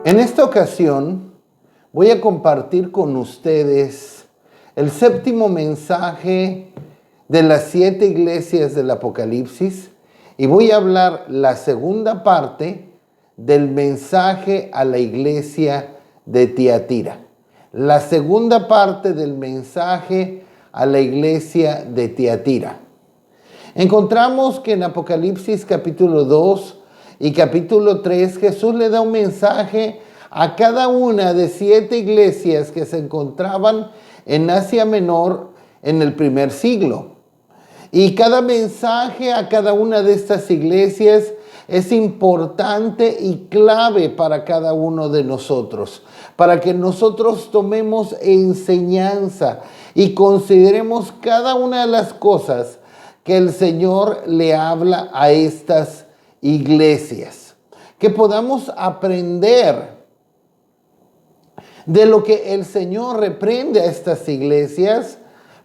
En esta ocasión voy a compartir con ustedes el séptimo mensaje de las 7 iglesias del Apocalipsis y voy a hablar la segunda parte del mensaje a la iglesia de Tiatira. La segunda parte del mensaje a la iglesia de Tiatira. Encontramos que en Apocalipsis capítulo 2 y capítulo 3 Jesús le da un mensaje a cada una de 7 iglesias que se encontraban en Asia Menor en el primer siglo. Y cada mensaje a cada una de estas iglesias es importante y clave para cada uno de nosotros, para que nosotros tomemos enseñanza y consideremos cada una de las cosas que el Señor le habla a estas iglesias, que podamos aprender de lo que el Señor reprende a estas iglesias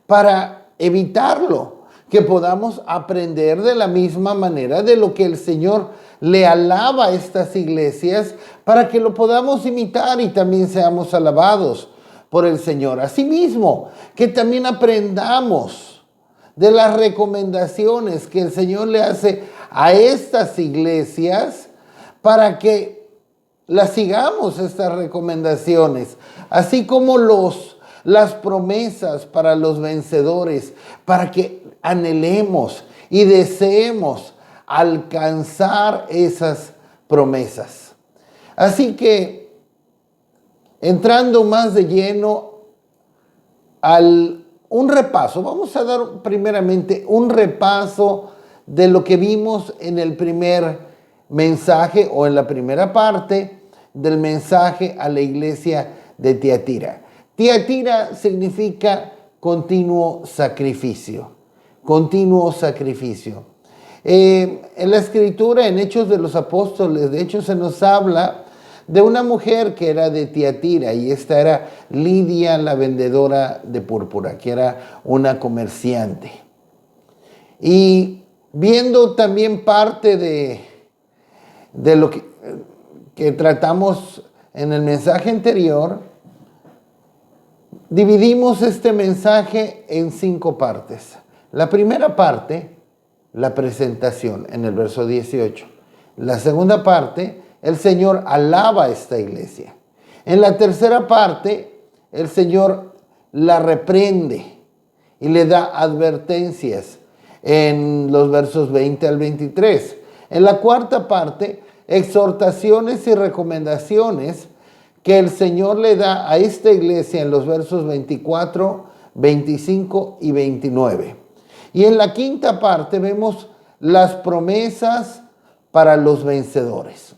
para evitarlo, que podamos aprender de la misma manera de lo que el Señor le alaba a estas iglesias para que lo podamos imitar y también seamos alabados por el Señor. Asimismo, que también aprendamos de las recomendaciones que el Señor le hace a estas iglesias para que las sigamos, estas recomendaciones, así como las promesas para los vencedores, para que anhelemos y deseemos alcanzar esas promesas. Así que, entrando más de lleno un repaso, vamos a dar primeramente un repaso de lo que vimos en el primer mensaje o en la primera parte del mensaje a la iglesia de Tiatira. Tiatira significa continuo sacrificio. Continuo sacrificio. En la escritura, en Hechos de los Apóstoles, de hecho se nos habla de una mujer que era de Tiatira, y esta era Lidia, la vendedora de púrpura, que era una comerciante. Y viendo también parte de lo que tratamos en el mensaje anterior, dividimos este mensaje en 5 partes. La primera parte, la presentación, en el verso 18. La segunda parte, el Señor alaba a esta iglesia. En la tercera parte, el Señor la reprende y le da advertencias en los versos 20 al 23. En la cuarta parte, exhortaciones y recomendaciones que el Señor le da a esta iglesia en los versos 24, 25 y 29. Y en la quinta parte vemos las promesas para los vencedores.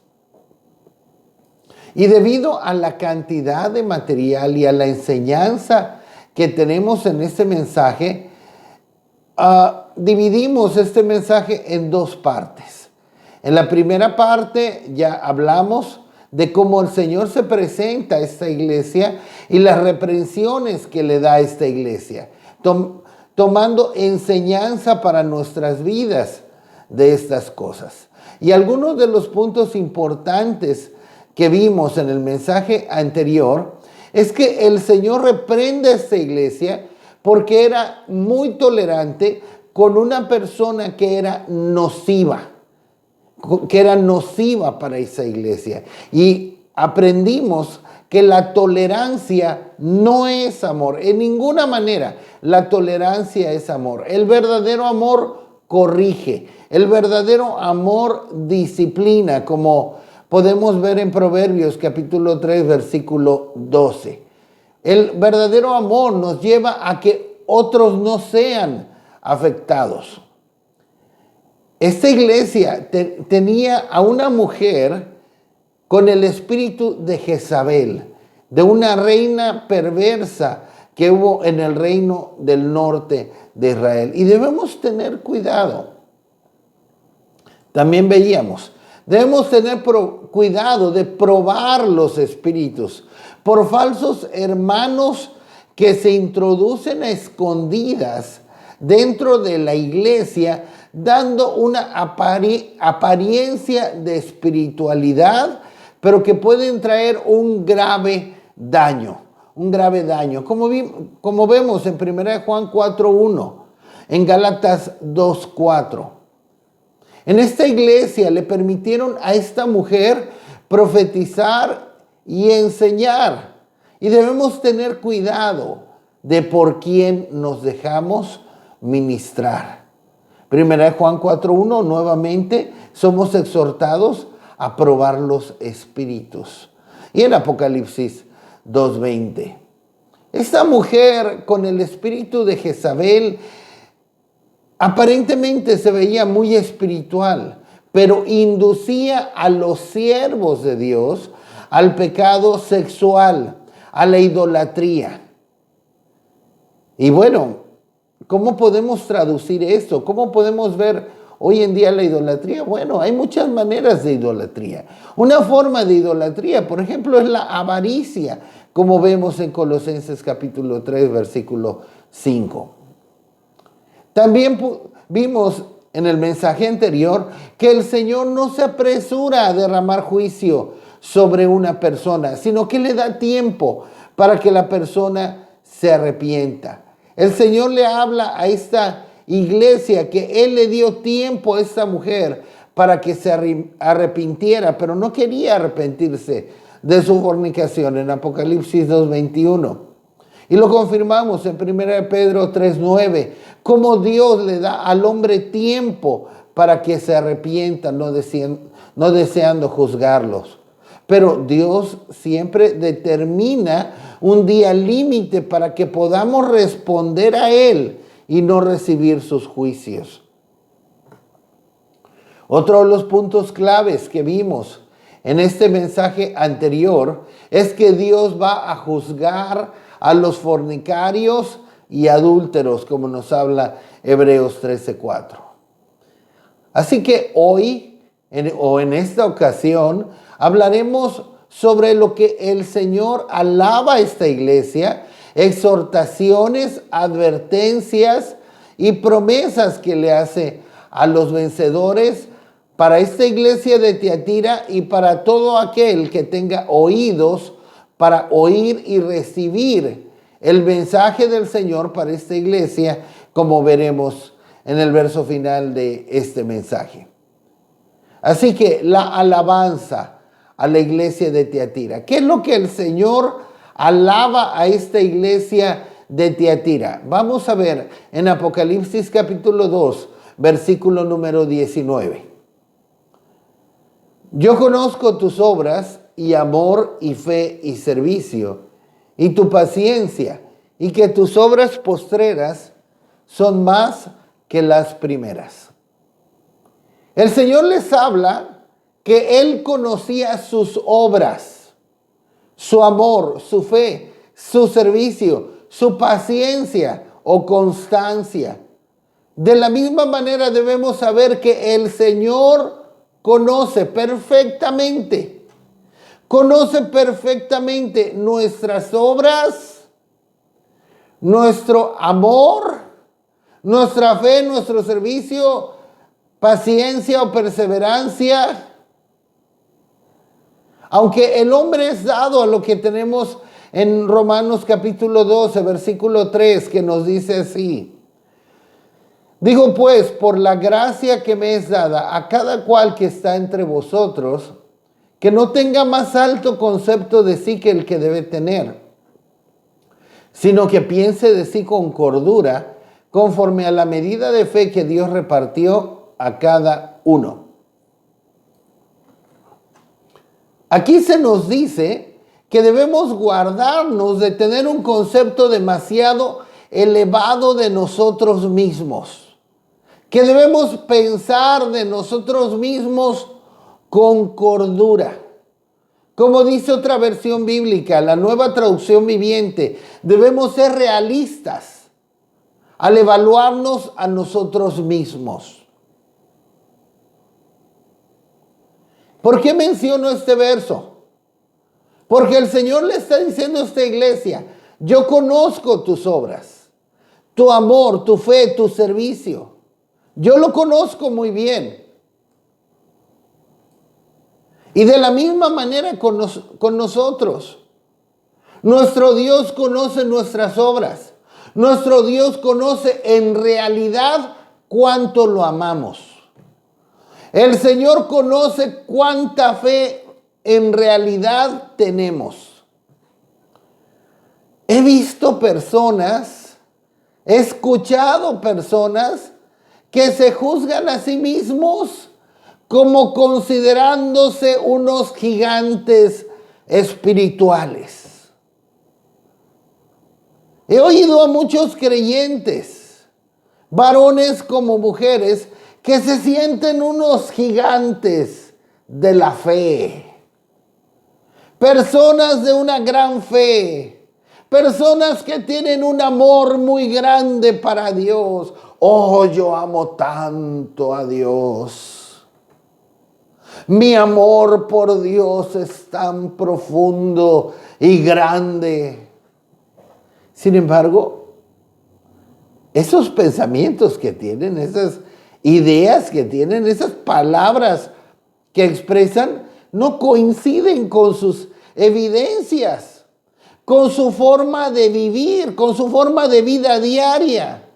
Y debido a la cantidad de material y a la enseñanza que tenemos en este mensaje, dividimos este mensaje en 2 partes. En la primera parte ya hablamos de cómo el Señor se presenta a esta iglesia y las reprensiones que le da a esta iglesia, tomando enseñanza para nuestras vidas de estas cosas. Y algunos de los puntos importantes que vimos en el mensaje anterior es que el Señor reprende a esta iglesia porque era muy tolerante con una persona que era nociva para esa iglesia. Y aprendimos que la tolerancia no es amor. En ninguna manera la tolerancia es amor. El verdadero amor corrige. El verdadero amor disciplina, como podemos ver en Proverbios capítulo 3, versículo 12. El verdadero amor nos lleva a que otros no sean afectados. Esta iglesia tenía a una mujer con el espíritu de Jezabel, de una reina perversa que hubo en el reino del norte de Israel. Y debemos tener cuidado. También veíamos, debemos tener cuidado de probar los espíritus por falsos hermanos que se introducen a escondidas dentro de la iglesia, dando una apariencia de espiritualidad, pero que pueden traer un grave daño. Un grave daño. Como vemos en 1 Juan 4:1, en Gálatas 2:4. En esta iglesia le permitieron a esta mujer profetizar y enseñar. Y debemos tener cuidado de por quién nos dejamos ministrar. 1 Juan 4:1, nuevamente somos exhortados a probar los espíritus. Y en Apocalipsis 2:20. Esta mujer con el espíritu de Jezabel aparentemente se veía muy espiritual, pero inducía a los siervos de Dios al pecado sexual, a la idolatría. Y bueno, ¿cómo podemos traducir esto? ¿Cómo podemos ver hoy en día la idolatría? Bueno, hay muchas maneras de idolatría. Una forma de idolatría, por ejemplo, es la avaricia, como vemos en Colosenses capítulo 3, versículo 5. También vimos en el mensaje anterior que el Señor no se apresura a derramar juicio sobre una persona, sino que le da tiempo para que la persona se arrepienta. El Señor le habla a esta iglesia que Él le dio tiempo a esta mujer para que se arrepintiera, pero no quería arrepentirse de su fornicación en Apocalipsis 2:21. Y lo confirmamos en 1 Pedro 3:9, cómo Dios le da al hombre tiempo para que se arrepienta, no deseando juzgarlos. Pero Dios siempre determina un día límite para que podamos responder a Él y no recibir sus juicios. Otro de los puntos claves que vimos en este mensaje anterior es que Dios va a juzgar a los fornicarios y adúlteros, como nos habla Hebreos 13:4. Así que hoy, en esta ocasión, hablaremos sobre lo que el Señor alaba a esta iglesia, exhortaciones, advertencias y promesas que le hace a los vencedores para esta iglesia de Tiatira y para todo aquel que tenga oídos para oír y recibir el mensaje del Señor para esta iglesia, como veremos en el verso final de este mensaje. Así que la alabanza a la iglesia de Tiatira. ¿Qué es lo que el Señor alaba a esta iglesia de Tiatira? Vamos a ver en Apocalipsis capítulo 2, versículo número 19. Yo conozco tus obras y amor y fe y servicio y tu paciencia y que tus obras postreras son más que las primeras. El Señor les habla que Él conocía sus obras, su amor, su fe, su servicio, su paciencia o constancia. De la misma manera debemos saber que el Señor conoce perfectamente nuestras obras, nuestro amor, nuestra fe, nuestro servicio, paciencia o perseverancia. Aunque el hombre es dado a lo que tenemos en Romanos capítulo 12, versículo 3, que nos dice así. Digo pues, por la gracia que me es dada a cada cual que está entre vosotros, que no tenga más alto concepto de sí que el que debe tener, sino que piense de sí con cordura, conforme a la medida de fe que Dios repartió a cada uno. Aquí se nos dice que debemos guardarnos de tener un concepto demasiado elevado de nosotros mismos, que debemos pensar de nosotros mismos con cordura. Como dice otra versión bíblica, la Nueva Traducción Viviente, debemos ser realistas al evaluarnos a nosotros mismos. ¿Por qué menciono este verso? Porque el Señor le está diciendo a esta iglesia, yo conozco tus obras, tu amor, tu fe, tu servicio. Yo lo conozco muy bien. Y de la misma manera con nosotros. Nuestro Dios conoce nuestras obras. Nuestro Dios conoce en realidad cuánto lo amamos. El Señor conoce cuánta fe en realidad tenemos. He visto personas, he escuchado personas que se juzgan a sí mismos como considerándose unos gigantes espirituales. He oído a muchos creyentes, varones como mujeres, que se sienten unos gigantes de la fe. Personas de una gran fe. Personas que tienen un amor muy grande para Dios. Oh, yo amo tanto a Dios. Mi amor por Dios es tan profundo y grande. Sin embargo, esos pensamientos que tienen, esas ideas que tienen, esas palabras que expresan, no coinciden con sus evidencias, con su forma de vivir, con su forma de vida diaria.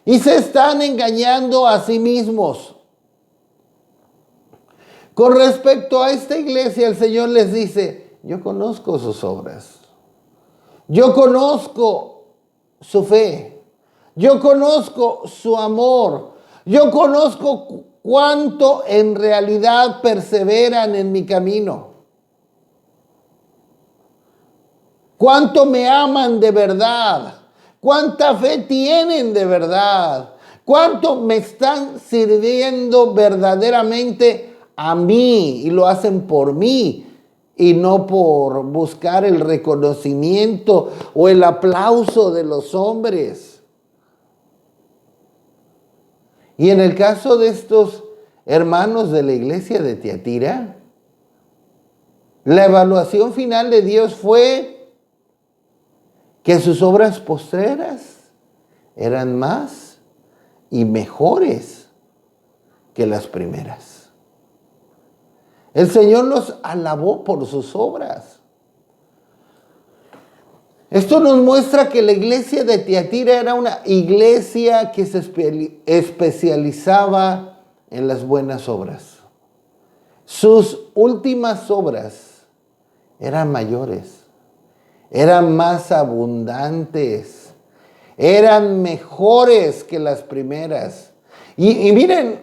Y se están engañando a sí mismos. Con respecto a esta iglesia, el Señor les dice, yo conozco sus obras. Yo conozco su fe. Yo conozco su amor. Yo conozco cuánto en realidad perseveran en mi camino. Cuánto me aman de verdad. Cuánta fe tienen de verdad. Cuánto me están sirviendo verdaderamente a mí y lo hacen por mí y no por buscar el reconocimiento o el aplauso de los hombres. Y en el caso de estos hermanos de la iglesia de Tiatira, la evaluación final de Dios fue que sus obras postreras eran más y mejores que las primeras. El Señor los alabó por sus obras. Esto nos muestra que la iglesia de Tiatira era una iglesia que se especializaba en las buenas obras. Sus últimas obras eran mayores, eran más abundantes, eran mejores que las primeras. Y miren,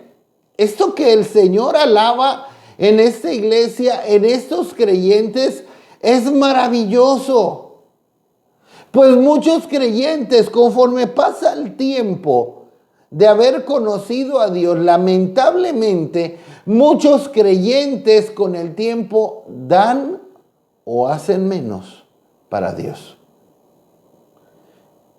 esto que el Señor alaba en esta iglesia, en estos creyentes, es maravilloso. Pues muchos creyentes, conforme pasa el tiempo de haber conocido a Dios, lamentablemente, muchos creyentes con el tiempo dan o hacen menos para Dios.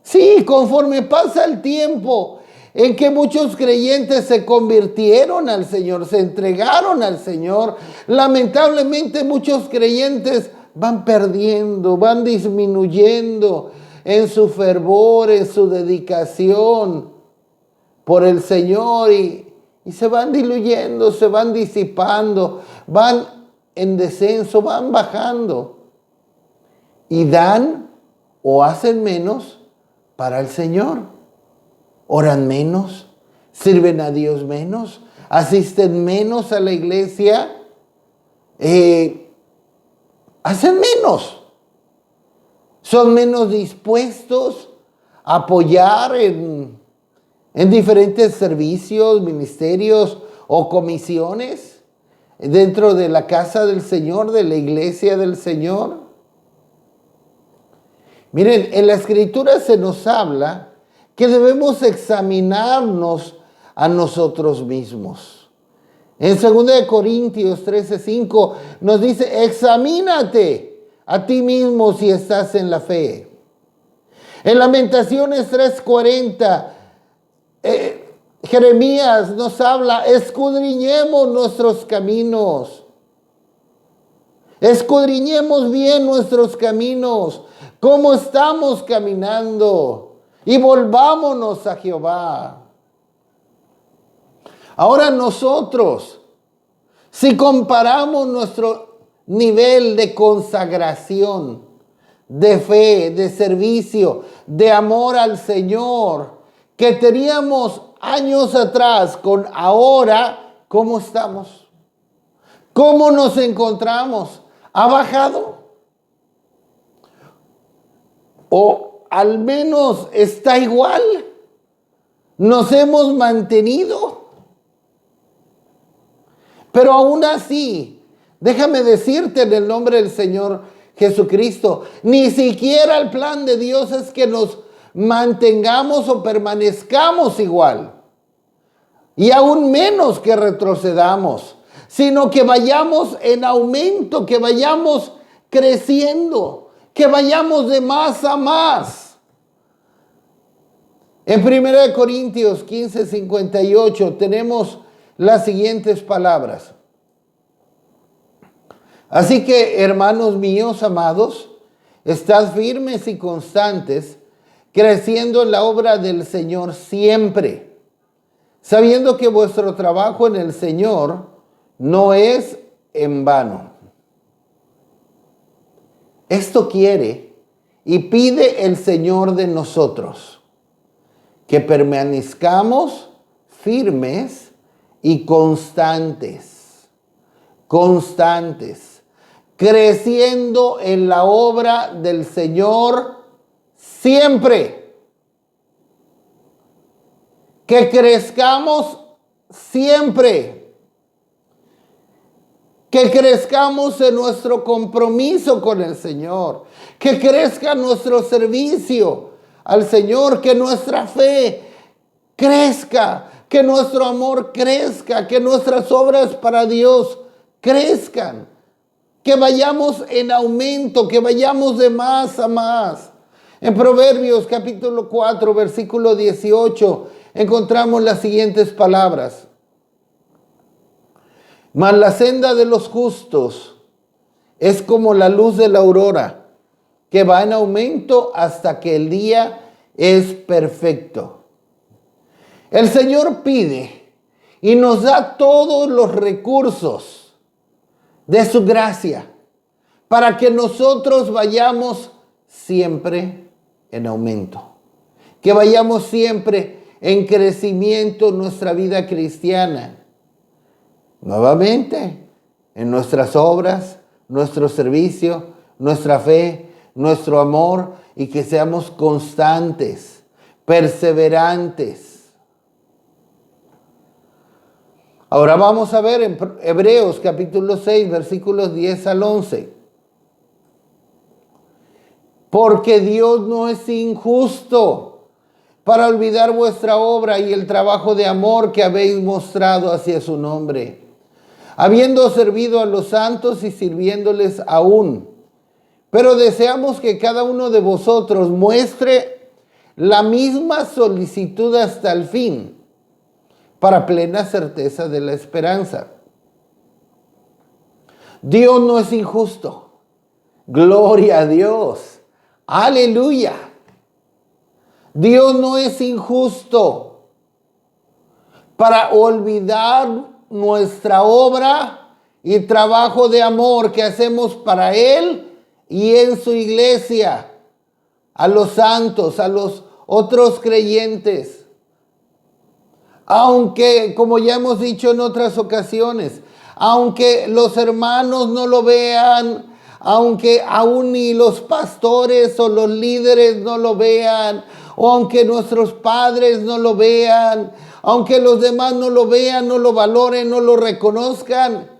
Sí, conforme pasa el tiempo en que muchos creyentes se convirtieron al Señor, se entregaron al Señor, lamentablemente muchos creyentes van perdiendo, van disminuyendo en su fervor, en su dedicación por el Señor y se van diluyendo, se van disipando, van en descenso, van bajando y dan o hacen menos para el Señor. Oran menos, sirven a Dios menos, asisten menos a la iglesia, hacen menos. Son menos dispuestos a apoyar en diferentes servicios, ministerios o comisiones dentro de la casa del Señor, de la iglesia del Señor. Miren, en la Escritura se nos habla que debemos examinarnos a nosotros mismos. En 2 Corintios 13:5 nos dice, examínate a ti mismo si estás en la fe. En Lamentaciones 3:40, Jeremías nos habla, escudriñemos nuestros caminos. Escudriñemos bien nuestros caminos, cómo estamos caminando. Y volvámonos a Jehová. Ahora nosotros Si comparamos nuestro nivel de consagración, de fe, de servicio, de amor al Señor, que teníamos años atrás con ahora, ¿cómo estamos? ¿Cómo nos encontramos? ¿Ha bajado? ¿O al menos está igual? ¿Nos hemos mantenido? Pero aún así, déjame decirte en el nombre del Señor Jesucristo, ni siquiera el plan de Dios es que nos mantengamos o permanezcamos igual. Y aún menos que retrocedamos, sino que vayamos en aumento, que vayamos creciendo, que vayamos de más a más. En 1 Corintios 15:58 tenemos las siguientes palabras. Así que, hermanos míos amados, estad firmes y constantes, creciendo en la obra del Señor siempre, sabiendo que vuestro trabajo en el Señor no es en vano. Esto quiere y pide el Señor de nosotros, que permanezcamos firmes y constantes, creciendo en la obra del Señor siempre. Que crezcamos siempre. Que crezcamos en nuestro compromiso con el Señor. Que crezca nuestro servicio al Señor. Que nuestra fe crezca. Que nuestro amor crezca. Que nuestras obras para Dios crezcan. Que vayamos en aumento. Que vayamos de más a más. En Proverbios capítulo 4, versículo 18, encontramos las siguientes palabras. Mas la senda de los justos es como la luz de la aurora, que va en aumento hasta que el día es perfecto. El Señor pide y nos da todos los recursos de su gracia para que nosotros vayamos siempre en aumento, que vayamos siempre en crecimiento en nuestra vida cristiana. Nuevamente, en nuestras obras, nuestro servicio, nuestra fe, nuestro amor, y que seamos constantes, perseverantes. Ahora vamos a ver en Hebreos capítulo 6, versículos 10 al 11. Porque Dios no es injusto para olvidar vuestra obra y el trabajo de amor que habéis mostrado hacia su nombre, habiendo servido a los santos y sirviéndoles aún. Pero deseamos que cada uno de vosotros muestre la misma solicitud hasta el fin, para plena certeza de la esperanza. Dios no es injusto. Gloria a Dios. Aleluya. Dios no es injusto para olvidar nuestra obra y trabajo de amor que hacemos para Él y en su iglesia, a los santos, a los otros creyentes. Aunque, como ya hemos dicho en otras ocasiones, aunque los hermanos no lo vean, aunque aún ni los pastores o los líderes no lo vean, o aunque nuestros padres no lo vean, aunque los demás no lo vean, no lo valoren, no lo reconozcan,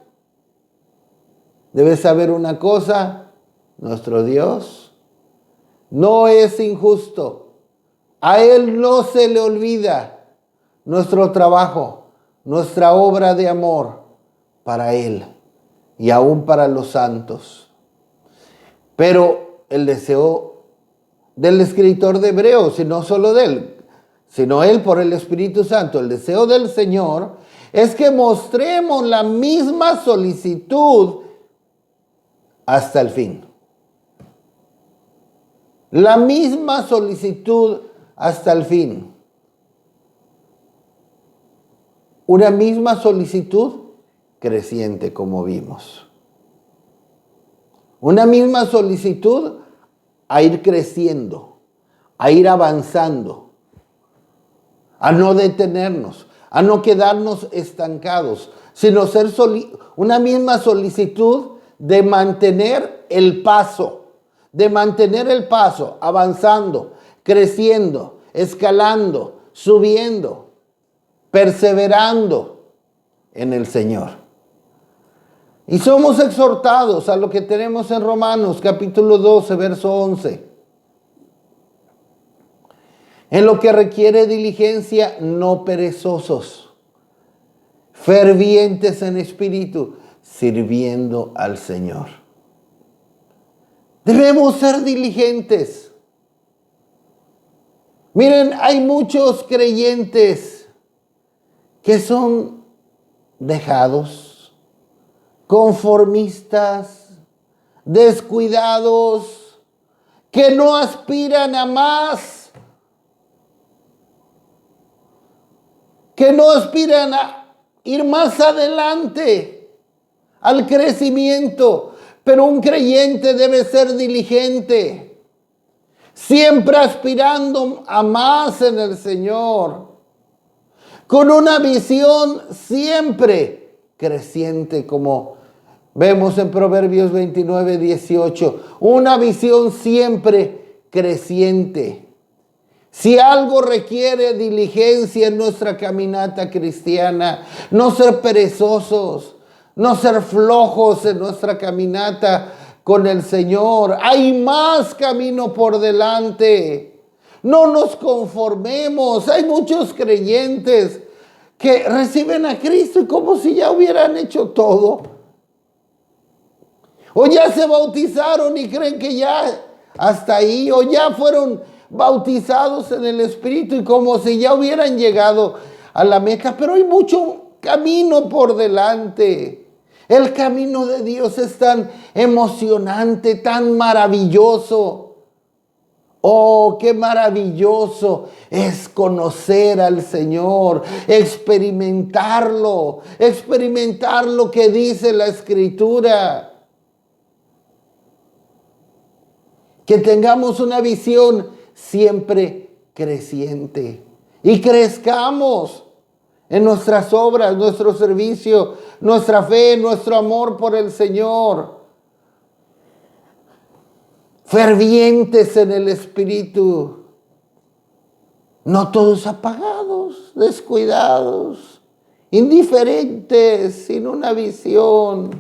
debes saber una cosa: nuestro Dios no es injusto. A Él no se le olvida nuestro trabajo, nuestra obra de amor para Él y aún para los santos. Pero el deseo del escritor de Hebreos, y no solo de él, sino él por el Espíritu Santo, el deseo del Señor es que mostremos la misma solicitud hasta el fin. La misma solicitud hasta el fin. Una misma solicitud creciente, como vimos. Una misma solicitud a ir creciendo, a ir avanzando, a no detenernos, a no quedarnos estancados, sino ser una misma solicitud de mantener el paso, avanzando, creciendo, escalando, subiendo, perseverando en el Señor. Y somos exhortados a lo que tenemos en Romanos capítulo 12, verso 11. En lo que requiere diligencia, no perezosos, fervientes en espíritu, sirviendo al Señor. Debemos ser diligentes. Miren, hay muchos creyentes que son dejados, conformistas, descuidados, que no aspiran a más, que no aspiran a ir más adelante, al crecimiento. Pero un creyente debe ser diligente, siempre aspirando a más en el Señor, con una visión siempre creciente, como vemos en Proverbios 29, 18, una visión siempre creciente. Si algo requiere diligencia en nuestra caminata cristiana, no ser perezosos, no ser flojos en nuestra caminata con el Señor. Hay más camino por delante. No nos conformemos. Hay muchos creyentes que reciben a Cristo y como si ya hubieran hecho todo. O ya se bautizaron y creen que ya hasta ahí. O ya fueron bautizados en el Espíritu y como si ya hubieran llegado a la meta. Pero hay mucho camino por delante. El camino de Dios es tan emocionante, tan maravilloso. Oh, qué maravilloso es conocer al Señor, experimentar lo que dice la Escritura. Que tengamos una visión siempre creciente y crezcamos en nuestras obras, nuestro servicio, nuestra fe, nuestro amor por el Señor. Fervientes en el Espíritu. No todos apagados, descuidados, indiferentes, sin una visión.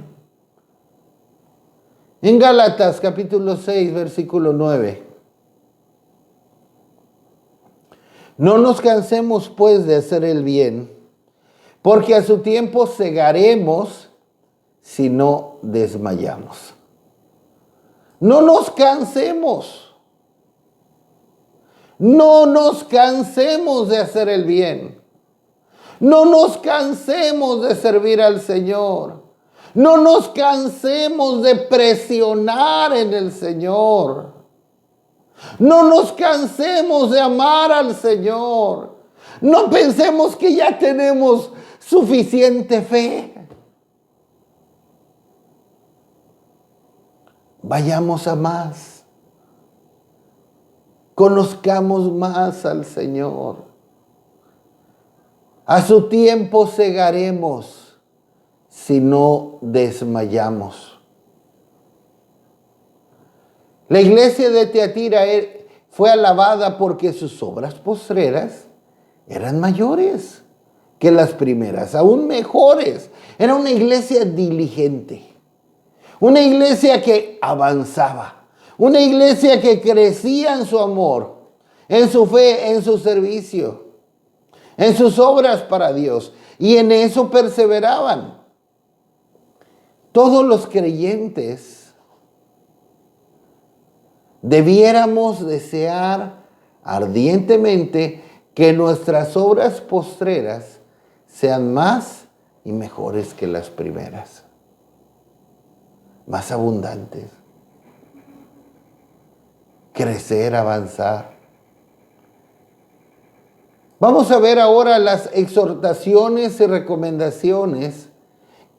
En Gálatas capítulo 6, versículo 9. No nos cansemos pues de hacer el bien, porque a su tiempo segaremos si no desmayamos. No nos cansemos. No nos cansemos de hacer el bien. No nos cansemos de servir al Señor. No nos cansemos de presionar en el Señor. No nos cansemos de amar al Señor. No pensemos que ya tenemos suficiente fe. Vayamos a más. Conozcamos más al Señor. A su tiempo segaremos si no desmayamos. La iglesia de Tiatira fue alabada porque sus obras postreras eran mayores que las primeras, aún mejores. Era una iglesia diligente, una iglesia que avanzaba, una iglesia que crecía en su amor, en su fe, en su servicio, en sus obras para Dios, y en eso perseveraban. Todos los creyentes debiéramos desear ardientemente que nuestras obras postreras sean más y mejores que las primeras, más abundantes, crecer, avanzar. Vamos a ver ahora las exhortaciones y recomendaciones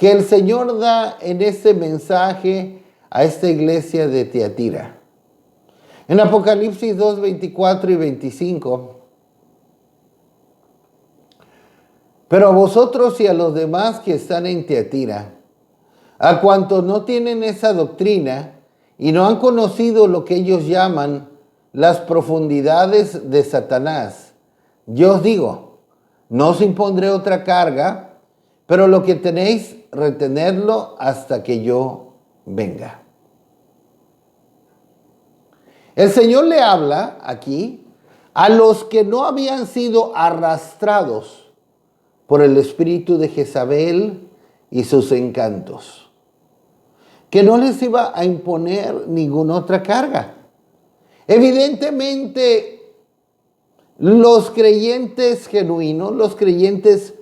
que el Señor da en este mensaje a esta iglesia de Tiatira. En Apocalipsis 2, 24 y 25. Pero a vosotros y a los demás que están en Tiatira, a cuantos no tienen esa doctrina y no han conocido lo que ellos llaman las profundidades de Satanás, yo os digo, no os impondré otra carga, pero lo que tenéis, retenedlo hasta que yo venga. El Señor le habla aquí a los que no habían sido arrastrados por el espíritu de Jezabel y sus encantos, que no les iba a imponer ninguna otra carga. Evidentemente, los creyentes genuinos, los creyentes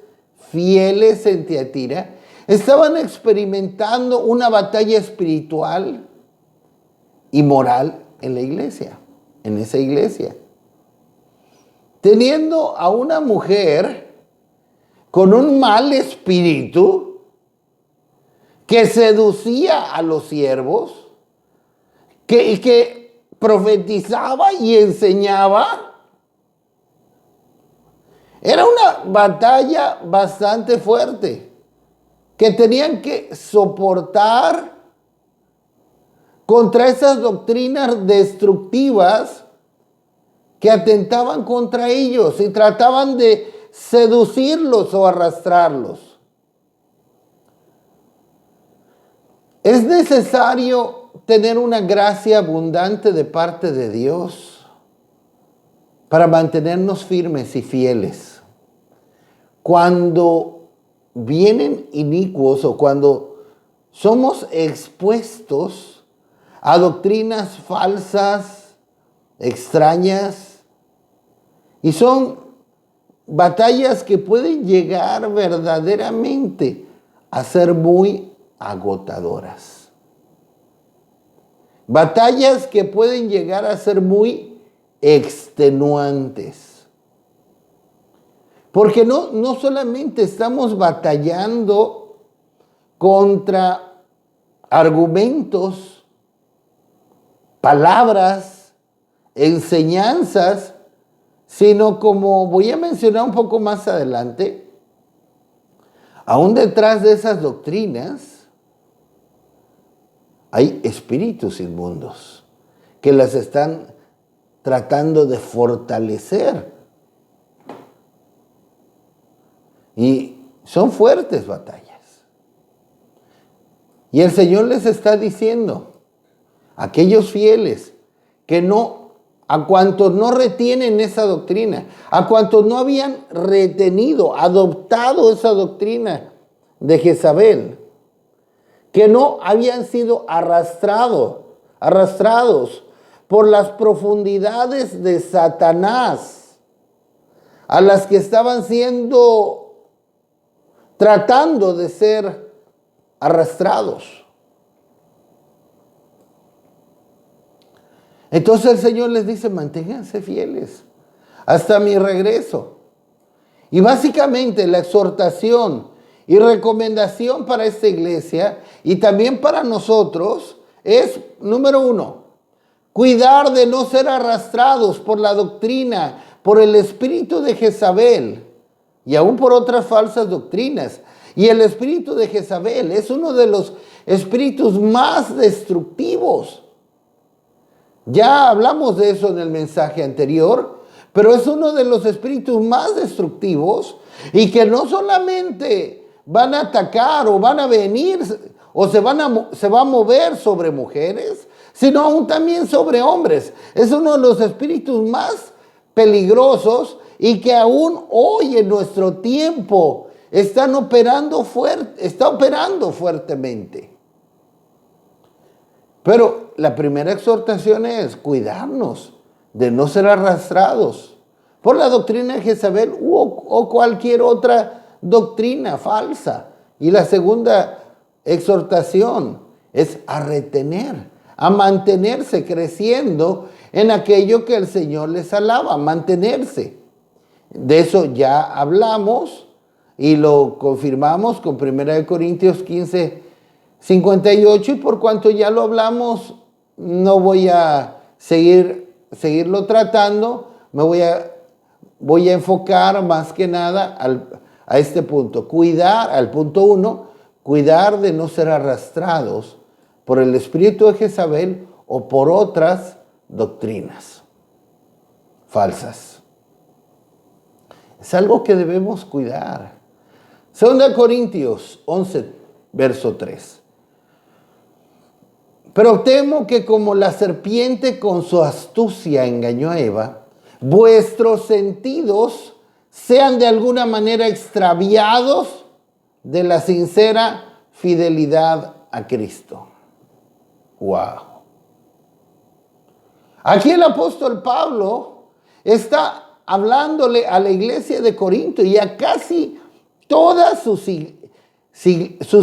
fieles en Tiatira, estaban experimentando una batalla espiritual y moral en la iglesia, en esa iglesia. Teniendo a una mujer con un mal espíritu que seducía a los siervos, que profetizaba y enseñaba. Era una batalla bastante fuerte que tenían que soportar contra esas doctrinas destructivas que atentaban contra ellos y trataban de seducirlos o arrastrarlos. Es necesario tener una gracia abundante de parte de Dios para mantenernos firmes y fieles. Cuando vienen inicuos o cuando somos expuestos a doctrinas falsas, extrañas, y son batallas que pueden llegar verdaderamente a ser muy agotadoras. Batallas que pueden llegar a ser muy extenuantes. Porque no solamente estamos batallando contra argumentos, palabras, enseñanzas, sino como voy a mencionar un poco más adelante, aún detrás de esas doctrinas hay espíritus inmundos que las están tratando de fortalecer. Y son fuertes batallas. Y el Señor les está diciendo a aquellos fieles que no, a cuantos no retienen esa doctrina, a cuantos no habían retenido, adoptado esa doctrina de Jezabel, que no habían sido arrastrados por las profundidades de Satanás, a las que estaban tratando de ser arrastrados. Entonces el Señor les dice, manténganse fieles hasta mi regreso. Y básicamente la exhortación y recomendación para esta iglesia y también para nosotros es, número 1, cuidar de no ser arrastrados por la doctrina, por el espíritu de Jezabel y aún por otras falsas doctrinas. Y el espíritu de Jezabel es uno de los espíritus más destructivos. Ya hablamos de eso en el mensaje anterior, pero es uno de los espíritus más destructivos y que no solamente van a atacar o van a venir o se va a mover sobre mujeres, sino aún también sobre hombres. Es uno de los espíritus más peligrosos y que aún hoy en nuestro tiempo está operando fuertemente. Pero la primera exhortación es cuidarnos de no ser arrastrados por la doctrina de Jezabel o cualquier otra doctrina falsa. Y la segunda exhortación es a retener, a mantenerse creciendo en aquello que el Señor les alaba, mantenerse. De eso ya hablamos y lo confirmamos con 1 Corintios 15, 58, y por cuanto ya lo hablamos, no voy a seguirlo tratando, voy a enfocar más que nada a este punto. Al punto 1, cuidar de no ser arrastrados por el espíritu de Jezabel o por otras doctrinas falsas. Es algo que debemos cuidar. 2 Corintios 11, verso 3. Pero temo que como la serpiente con su astucia engañó a Eva, vuestros sentidos sean de alguna manera extraviados de la sincera fidelidad a Cristo. Wow. Aquí el apóstol Pablo está hablándole a la iglesia de Corinto y a casi todas sus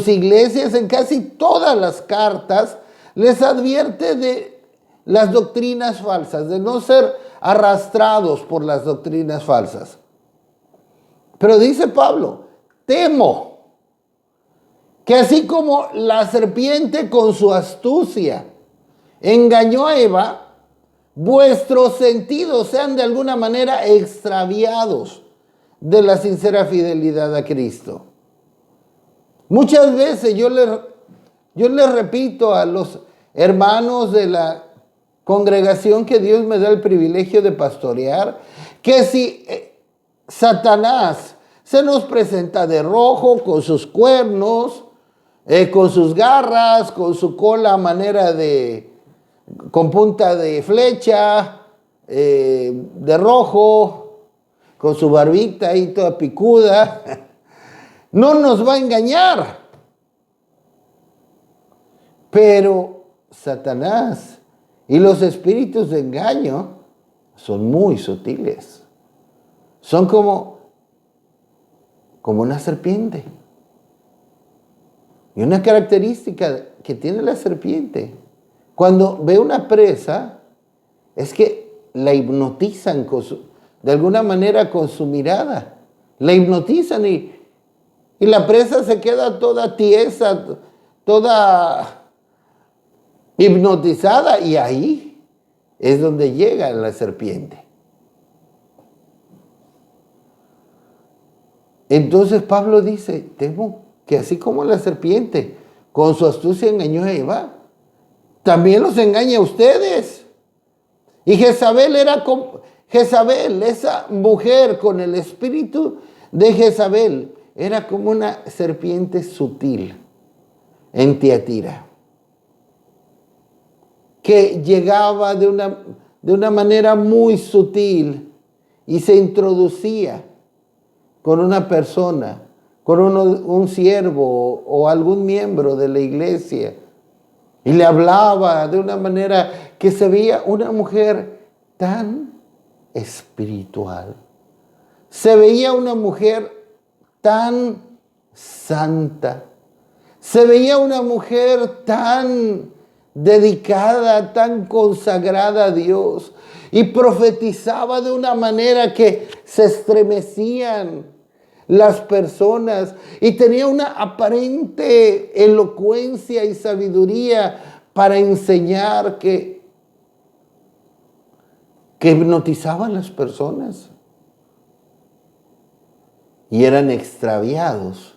iglesias, en casi todas las cartas, les advierte de las doctrinas falsas, de no ser arrastrados por las doctrinas falsas. Pero dice Pablo, temo que así como la serpiente con su astucia engañó a Eva, vuestros sentidos sean de alguna manera extraviados de la sincera fidelidad a Cristo. Muchas veces yo les repito a los hermanos de la congregación que Dios me da el privilegio de pastorear, que si Satanás se nos presenta de rojo, con sus cuernos, con sus garras, con su cola a manera con punta de flecha, de rojo, con su barbita ahí toda picuda, no nos va a engañar. Pero Satanás y los espíritus de engaño son muy sutiles. Son como una serpiente. Y una característica que tiene la serpiente, cuando ve una presa, es que la hipnotizan de alguna manera con su mirada. La hipnotizan y la presa se queda toda tiesa, toda hipnotizada, y ahí es donde llega la serpiente. Entonces Pablo dice, temo que así como la serpiente con su astucia engañó a Eva, también los engaña a ustedes. Y Jezabel, esa mujer con el espíritu de Jezabel, era como una serpiente sutil en Tiatira, que llegaba de una manera muy sutil y se introducía con una persona, con un siervo o algún miembro de la iglesia, y le hablaba de una manera que se veía una mujer tan espiritual. Se veía una mujer tan santa. Se veía una mujer tan dedicada, tan consagrada a Dios. Y profetizaba de una manera que se estremecían las personas, y tenía una aparente elocuencia y sabiduría para enseñar que hipnotizaban a las personas y eran extraviados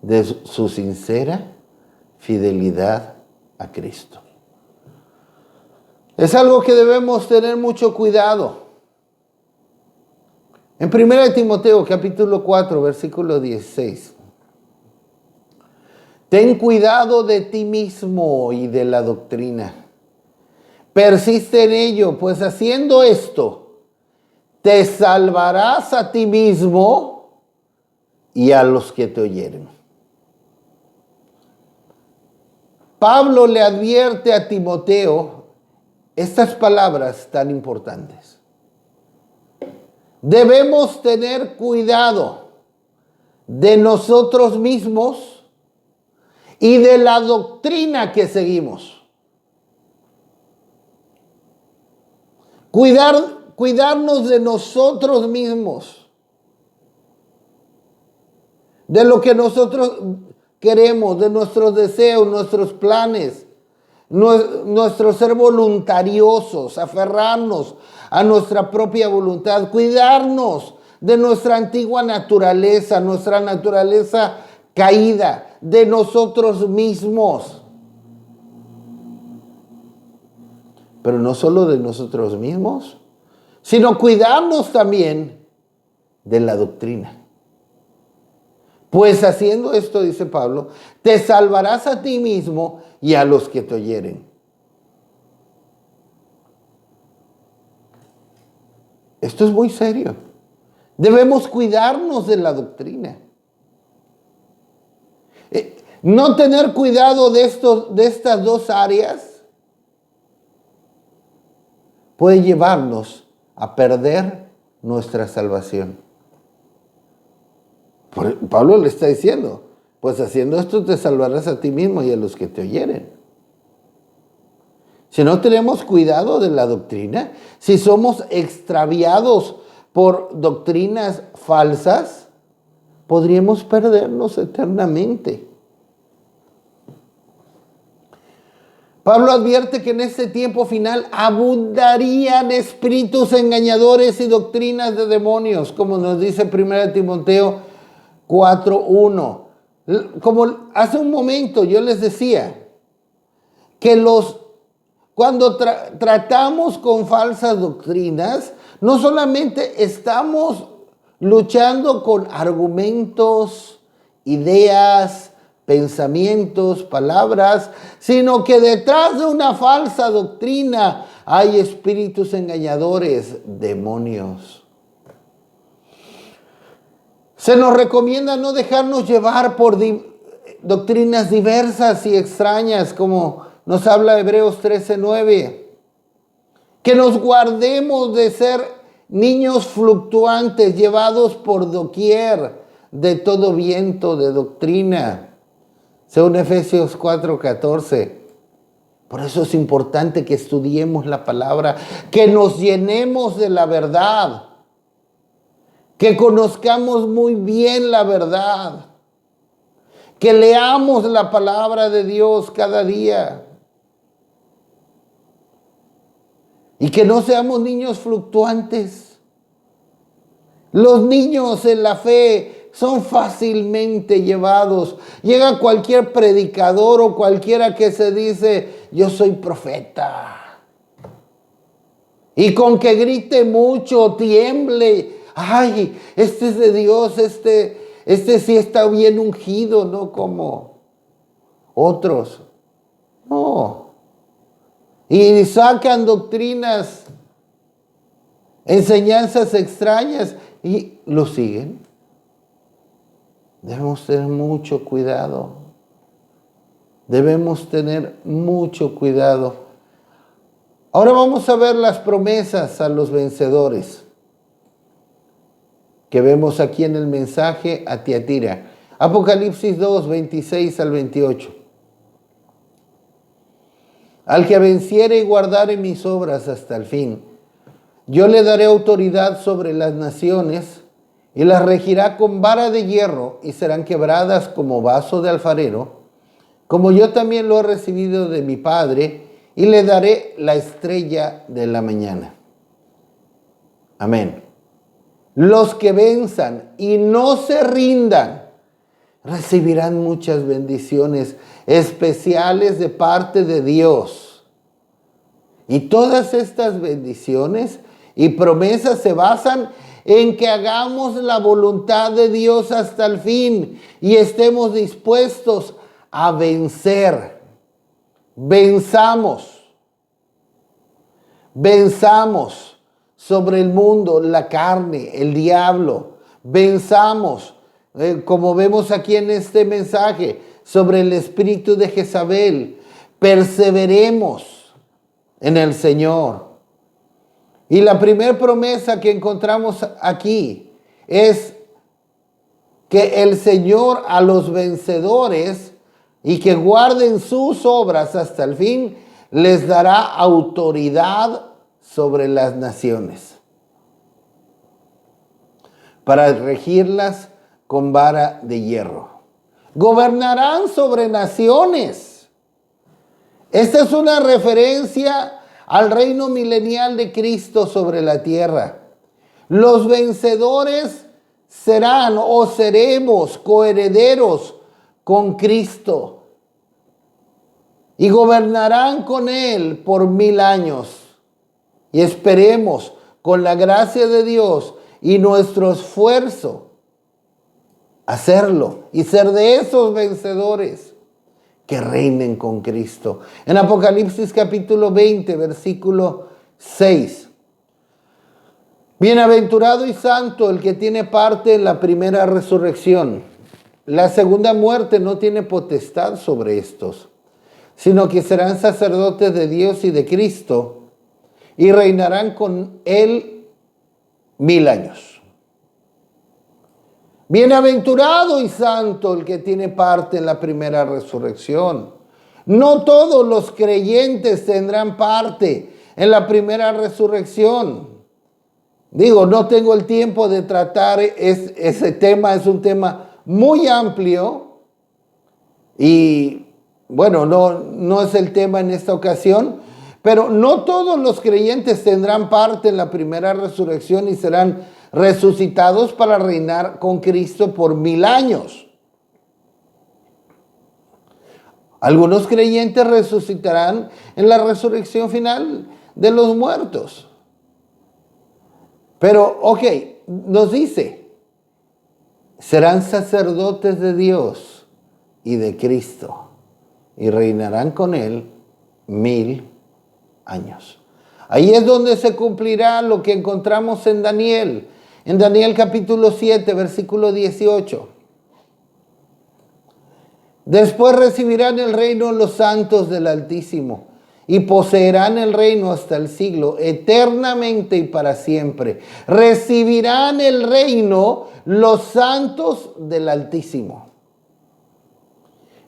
de su sincera fidelidad a Cristo. Es algo que debemos tener mucho cuidado. En 1 Timoteo capítulo 4, versículo 16. Ten cuidado de ti mismo y de la doctrina. Persiste en ello, pues haciendo esto, te salvarás a ti mismo y a los que te oyeren. Pablo le advierte a Timoteo estas palabras tan importantes. Debemos tener cuidado de nosotros mismos y de la doctrina que seguimos. Cuidarnos de nosotros mismos de lo que nosotros queremos, de nuestros deseos, nuestros planes, nuestro ser voluntariosos, aferrarnos a nuestra propia voluntad, cuidarnos de nuestra antigua naturaleza, nuestra naturaleza caída, de nosotros mismos. Pero no solo de nosotros mismos, sino cuidarnos también de la doctrina. Pues haciendo esto, dice Pablo, te salvarás a ti mismo y a los que te oyeren. Esto es muy serio. Debemos cuidarnos de la doctrina. No tener cuidado de estas dos áreas puede llevarnos a perder nuestra salvación. Pablo le está diciendo, pues haciendo esto te salvarás a ti mismo y a los que te oyeren. Si no tenemos cuidado de la doctrina, si somos extraviados por doctrinas falsas, podríamos perdernos eternamente. Pablo advierte que en este tiempo final abundarían espíritus engañadores y doctrinas de demonios, como nos dice 1 Timoteo 4:1. Como hace un momento yo les decía, que cuando tratamos con falsas doctrinas, no solamente estamos luchando con argumentos, ideas, pensamientos, palabras, sino que detrás de una falsa doctrina hay espíritus engañadores, demonios. Se nos recomienda no dejarnos llevar por doctrinas diversas y extrañas, como nos habla Hebreos 13:9. Que nos guardemos de ser niños fluctuantes, llevados por doquier de todo viento de doctrina, según Efesios 4:14. Por eso es importante que estudiemos la palabra, que nos llenemos de la verdad, que conozcamos muy bien la verdad, que leamos la palabra de Dios cada día y que no seamos niños fluctuantes. Los niños en la fe son fácilmente llevados. Llega cualquier predicador o cualquiera que se dice, yo soy profeta. Y con que grite mucho, tiemble, ay, este es de Dios, este sí está bien ungido, no como otros. No. Y sacan doctrinas, enseñanzas extrañas y lo siguen. Debemos tener mucho cuidado. Debemos tener mucho cuidado. Ahora vamos a ver las promesas a los vencedores que vemos aquí en el mensaje a Tiatira. Apocalipsis 2, 26 al 28. Al que venciere y guardare mis obras hasta el fin, yo le daré autoridad sobre las naciones y las regirá con vara de hierro y serán quebradas como vaso de alfarero, como yo también lo he recibido de mi Padre, y le daré la estrella de la mañana. Amén. Los que venzan y no se rindan recibirán muchas bendiciones especiales de parte de Dios. Y todas estas bendiciones y promesas se basan en que hagamos la voluntad de Dios hasta el fin y estemos dispuestos a vencer. Venzamos sobre el mundo, la carne, el diablo. Venzamos, como vemos aquí en este mensaje, sobre el espíritu de Jezabel. Perseveremos en el Señor. Y la primera promesa que encontramos aquí es que el Señor a los vencedores y que guarden sus obras hasta el fin, les dará autoridad sobre las naciones para regirlas con vara de hierro. Gobernarán sobre naciones. Esta es una referencia al reino milenial de Cristo sobre la tierra. Los vencedores serán o seremos coherederos con Cristo y gobernarán con Él por 1000 años. Y esperemos, con la gracia de Dios y nuestro esfuerzo, hacerlo y ser de esos vencedores que reinen con Cristo. En Apocalipsis capítulo 20, versículo 6. Bienaventurado y santo el que tiene parte en la primera resurrección. La segunda muerte no tiene potestad sobre estos, sino que serán sacerdotes de Dios y de Cristo y reinarán con Él 1000 años. Bienaventurado y santo el que tiene parte en la primera resurrección. No todos los creyentes tendrán parte en la primera resurrección. Digo, no tengo el tiempo de tratar ese tema, es un tema muy amplio y bueno, no es el tema en esta ocasión, pero no todos los creyentes tendrán parte en la primera resurrección y serán resucitados para reinar con Cristo por 1000 años. Algunos creyentes resucitarán en la resurrección final de los muertos. Pero, nos dice, serán sacerdotes de Dios y de Cristo y reinarán con Él 1000 años. Ahí es donde se cumplirá lo que encontramos en Daniel capítulo 7, versículo 18. Después recibirán el reino los santos del Altísimo y poseerán el reino hasta el siglo, eternamente y para siempre. Recibirán el reino los santos del Altísimo.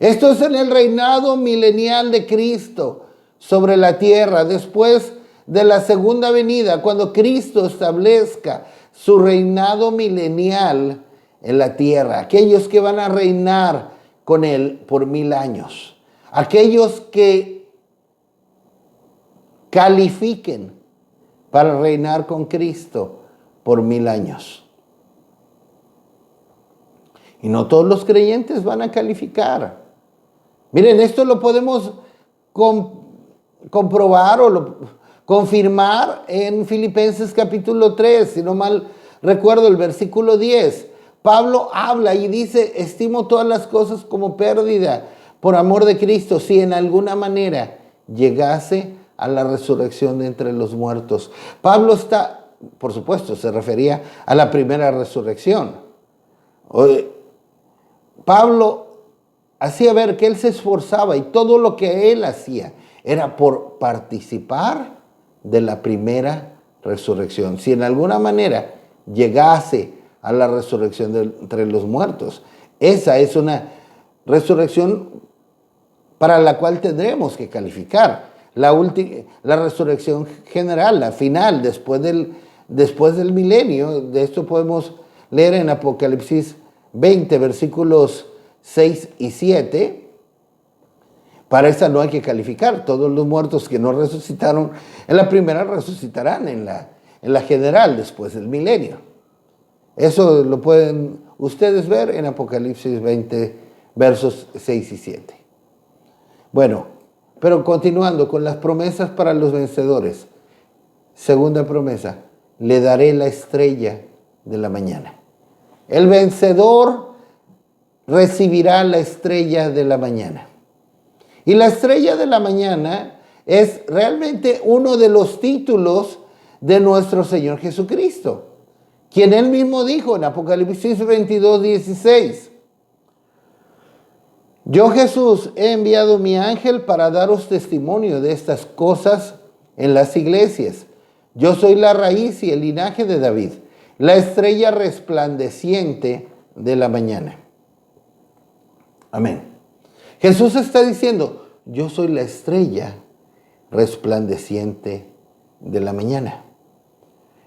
Esto es en el reinado milenial de Cristo sobre la tierra, después de la segunda venida, cuando Cristo establezca su reinado milenial en la tierra. Aquellos que van a reinar con Él por 1000 años. Aquellos que califiquen para reinar con Cristo por 1000 años. Y no todos los creyentes van a calificar. Miren, esto lo podemos comprobar o confirmar en Filipenses capítulo 3, si no mal recuerdo el versículo 10. Pablo habla y dice, estimo todas las cosas como pérdida por amor de Cristo, si en alguna manera llegase a la resurrección de entre los muertos. Pablo por supuesto, se refería a la primera resurrección. Pablo hacía ver que él se esforzaba y todo lo que él hacía era por participar de la primera resurrección. Si en alguna manera llegase a la resurrección de entre los muertos, esa es una resurrección para la cual tendremos que calificar. La resurrección general, la final, después del milenio. De esto podemos leer en Apocalipsis 20, versículos 6 y 7. Para esa no hay que calificar. Todos los muertos que no resucitaron en la primera resucitarán en la general después del milenio. Eso lo pueden ustedes ver en Apocalipsis 20, versos 6 y 7. Bueno, pero continuando con las promesas para los vencedores. Segunda promesa, le daré la estrella de la mañana. El vencedor recibirá la estrella de la mañana. Y la estrella de la mañana es realmente uno de los títulos de nuestro Señor Jesucristo, quien Él mismo dijo en Apocalipsis 22, 16. Yo, Jesús, he enviado mi ángel para daros testimonio de estas cosas en las iglesias. Yo soy la raíz y el linaje de David, la estrella resplandeciente de la mañana. Amén. Jesús está diciendo, yo soy la estrella resplandeciente de la mañana.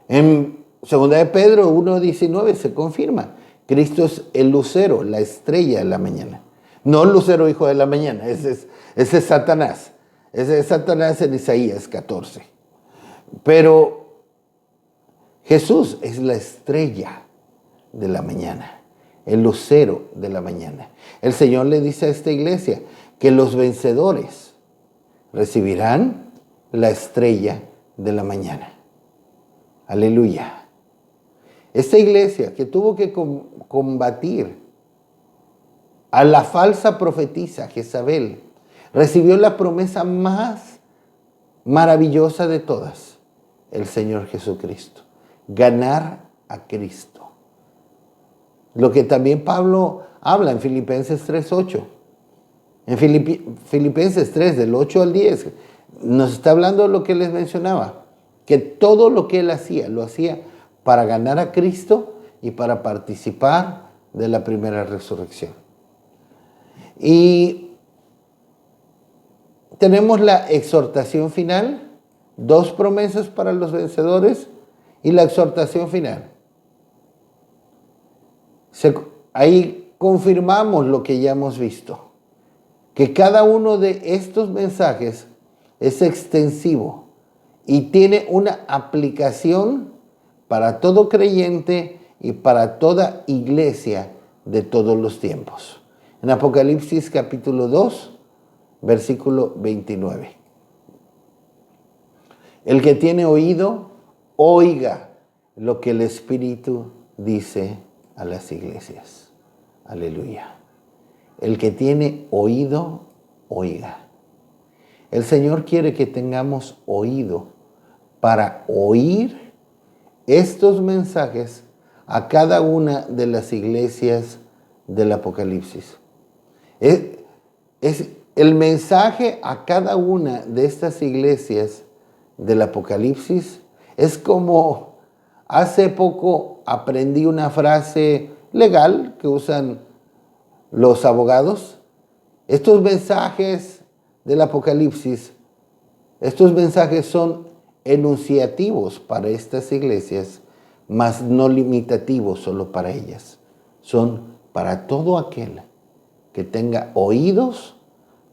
En 2 de Pedro 1:19 se confirma Cristo es el lucero, la estrella de la mañana. No el lucero hijo de la mañana, ese es Satanás. Ese es Satanás en Isaías 14. Pero Jesús es la estrella de la mañana, el lucero de la mañana. El Señor le dice a esta iglesia que los vencedores recibirán la estrella de la mañana. Aleluya. Esta iglesia que tuvo que combatir a la falsa profetisa Jezabel, recibió la promesa más maravillosa de todas, el Señor Jesucristo. Ganar a Cristo. Lo que también Pablo habla en Filipenses 3:8. En Filipenses 3, del 8 al 10, nos está hablando de lo que les mencionaba, que todo lo que él hacía, lo hacía para ganar a Cristo y para participar de la primera resurrección. Y tenemos la exhortación final, 2 promesas para los vencedores y la exhortación final. Ahí confirmamos lo que ya hemos visto, que cada uno de estos mensajes es extensivo y tiene una aplicación para todo creyente y para toda iglesia de todos los tiempos. En Apocalipsis capítulo 2, versículo 29. El que tiene oído, oiga lo que el Espíritu dice a las iglesias. Aleluya. El que tiene oído, oiga. El Señor quiere que tengamos oído para oír estos mensajes a cada una de las iglesias del Apocalipsis. Es el mensaje a cada una de estas iglesias del Apocalipsis. Es como hace poco aprendí una frase legal que usan los abogados. Estos mensajes del Apocalipsis, estos mensajes son enunciativos para estas iglesias, mas no limitativos solo para ellas. Son para todo aquel que tenga oídos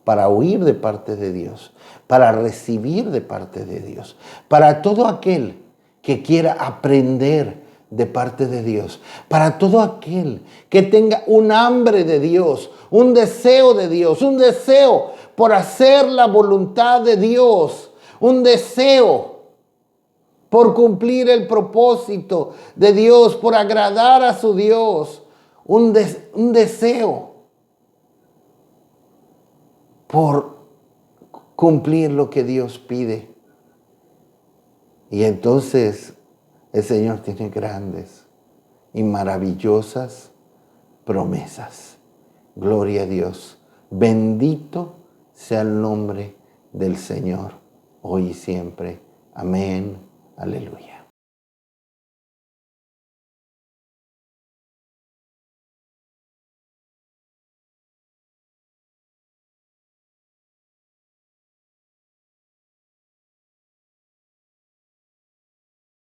para oír de parte de Dios, para recibir de parte de Dios, para todo aquel que quiera aprender de parte de Dios, para todo aquel que tenga un hambre de Dios, un deseo de Dios, un deseo por hacer la voluntad de Dios, un deseo por cumplir el propósito de Dios, por agradar a su Dios, un deseo por cumplir lo que Dios pide. Y entonces el Señor tiene grandes y maravillosas promesas. Gloria a Dios. Bendito sea el nombre del Señor, hoy y siempre. Amén. Aleluya.